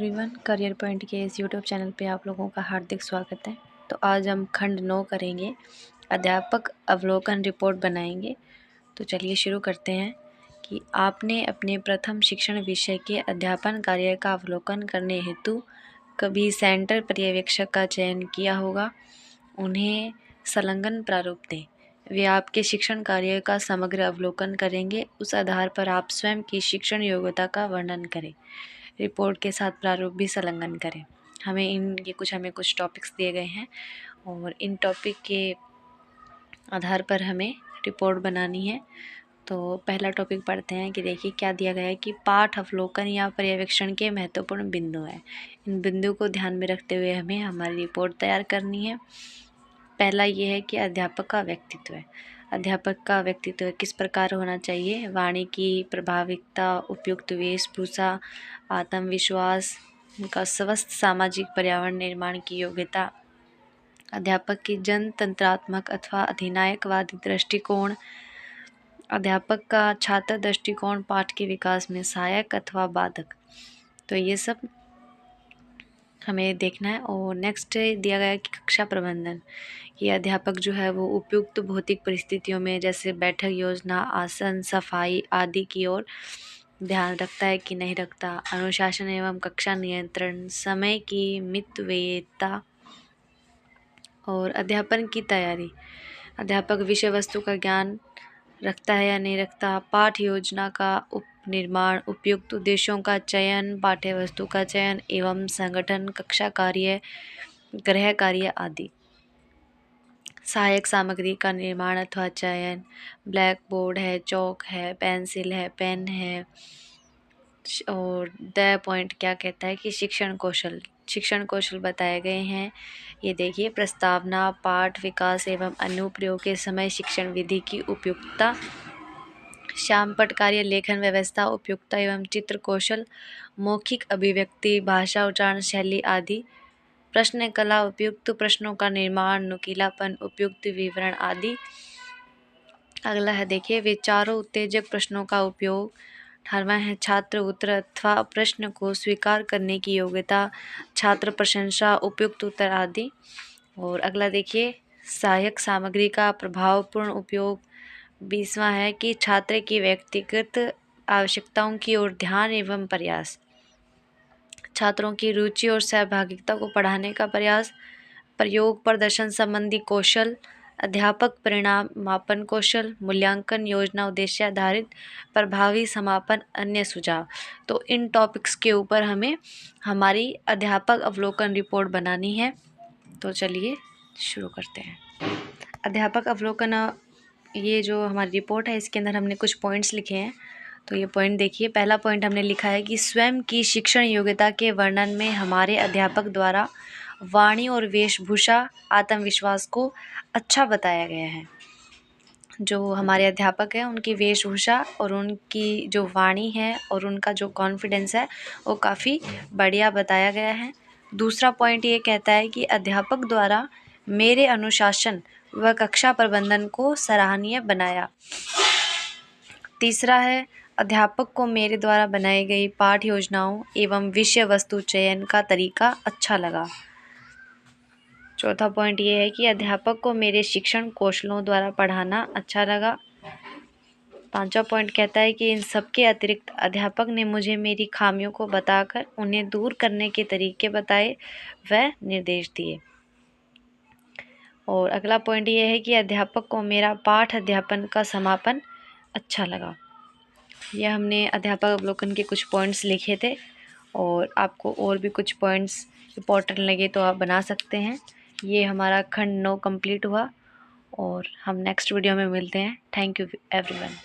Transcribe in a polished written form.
Everyone, career point के इस YouTube channel पे आप लोगों का हार्दिक स्वागत है। तो आज हम खंड 9 करेंगे, अध्यापक अवलोकन रिपोर्ट बनाएंगे। तो चलिए शुरू करते हैं कि आपने अपने प्रथम शिक्षण विषय के अध्यापन कार्य का अवलोकन करने हेतु कभी सेंटर पर्यवेक्षक का चयन किया होगा। उन्हें संलग्न प्रारूप दें। वे आपके शिक्षण कार्य का समग्र अवलोकन करेंगे। उस आधार पर आप स्वयं की शिक्षण योग्यता का वर्णन करें। रिपोर्ट के साथ प्रारूप भी संलग्न करें। हमें कुछ टॉपिक्स दिए गए हैं और इन टॉपिक के आधार पर हमें रिपोर्ट बनानी है। तो पहला टॉपिक पढ़ते हैं कि देखिए क्या दिया गया है कि पाठ अवलोकन या पर्यवेक्षण के महत्वपूर्ण बिंदु हैं। इन बिंदु को ध्यान में रखते हुए हमें हमारी रिपोर्ट तैयार करनी है। पहला ये है कि अध्यापक का व्यक्तित्व है। अध्यापक का व्यक्तित्व किस प्रकार होना चाहिए। वाणी की प्रभाविकता, उपयुक्त वेशभूषा, आत्मविश्वास, उनका स्वस्थ सामाजिक पर्यावरण निर्माण की योग्यता, अध्यापक की जनतंत्रात्मक अथवा अधिनायकवादी दृष्टिकोण, अध्यापक का छात्र दृष्टिकोण पाठ के विकास में सहायक अथवा बाधक। तो ये सब हमें देखना है। और नेक्स्ट दिया गया है कि कक्षा प्रबंधन। ये अध्यापक जो है वो उपयुक्त भौतिक परिस्थितियों में जैसे बैठक योजना, आसन, सफाई आदि की ओर ध्यान रखता है कि नहीं रखता। अनुशासन एवं कक्षा नियंत्रण, समय की मितव्ययिता और अध्यापन की तैयारी। अध्यापक विषय वस्तु का ज्ञान रखता है या नहीं रखता। पाठ योजना का निर्माण, उपयुक्त उद्देश्यों का चयन, पाठ्य वस्तु का चयन एवं संगठन, कक्षा कार्य, गृह कार्य आदि। सहायक सामग्री का निर्माण अथवा चयन, ब्लैक बोर्ड है, चौक है, पेंसिल है, पेन है। और द पॉइंट क्या कहता है कि शिक्षण कौशल बताए गए हैं। ये देखिए प्रस्तावना, पाठ विकास एवं अनुप्रयोग के समय शिक्षण विधि की उपयुक्तता, श्यामपट्ट कार्य, लेखन व्यवस्था, उपयुक्तता एवं चित्र कौशल, मौखिक अभिव्यक्ति, भाषा उच्चारण शैली आदि, प्रश्न कला, उपयुक्त प्रश्नों का निर्माण, नुकीलापन, उपयुक्त विवरण आदि। अगला है देखिए विचारों उत्तेजक प्रश्नों का उपयोग। 18वां है छात्र उत्तर अथवा प्रश्न को स्वीकार करने की योग्यता, छात्र प्रशंसा, उपयुक्त उत्तर आदि। और अगला देखिए सहायक सामग्री का प्रभावपूर्ण उपयोग। 20वां है कि छात्र की व्यक्तिगत आवश्यकताओं की ओर ध्यान एवं प्रयास, छात्रों की रुचि और सहभागिता को बढ़ाने का प्रयास, प्रयोग प्रदर्शन संबंधी कौशल, अध्यापक परिणाम मापन कौशल, मूल्यांकन योजना उद्देश्य आधारित, प्रभावी समापन, अन्य सुझाव। तो इन टॉपिक्स के ऊपर हमें हमारी अध्यापक अवलोकन रिपोर्ट बनानी है। तो चलिए शुरू करते हैं। अध्यापक अवलोकन ये जो हमारी रिपोर्ट है इसके अंदर हमने कुछ पॉइंट्स लिखे हैं। तो ये पॉइंट देखिए, पहला पॉइंट हमने लिखा है कि स्वयं की शिक्षण योग्यता के वर्णन में हमारे अध्यापक द्वारा वाणी और वेशभूषा, आत्मविश्वास को अच्छा बताया गया है। जो हमारे अध्यापक हैं उनकी वेशभूषा और उनकी जो वाणी है और उनका जो कॉन्फिडेंस है वो काफ़ी बढ़िया बताया गया है। दूसरा पॉइंट ये कहता है कि अध्यापक द्वारा मेरे अनुशासन व कक्षा प्रबंधन को सराहनीय बनाया। तीसरा है अध्यापक को मेरे द्वारा बनाई गई पाठ योजनाओं एवं विषय वस्तु चयन का तरीका अच्छा लगा। चौथा पॉइंट ये है कि अध्यापक को मेरे शिक्षण कौशलों द्वारा पढ़ाना अच्छा लगा। पांचवा पॉइंट कहता है कि इन सबके अतिरिक्त अध्यापक ने मुझे मेरी खामियों को बताकर उन्हें दूर करने के तरीके बताए व निर्देश दिए। और अगला पॉइंट ये है कि अध्यापक को मेरा पाठ अध्यापन का समापन अच्छा लगा। यह हमने अध्यापक अवलोकन के कुछ पॉइंट्स लिखे थे और आपको और भी कुछ पॉइंट्स इम्पोर्टेंट लगे तो आप बना सकते हैं। ये हमारा खंड 9 कंप्लीट हुआ और हम नेक्स्ट वीडियो में मिलते हैं। Thank you everyone.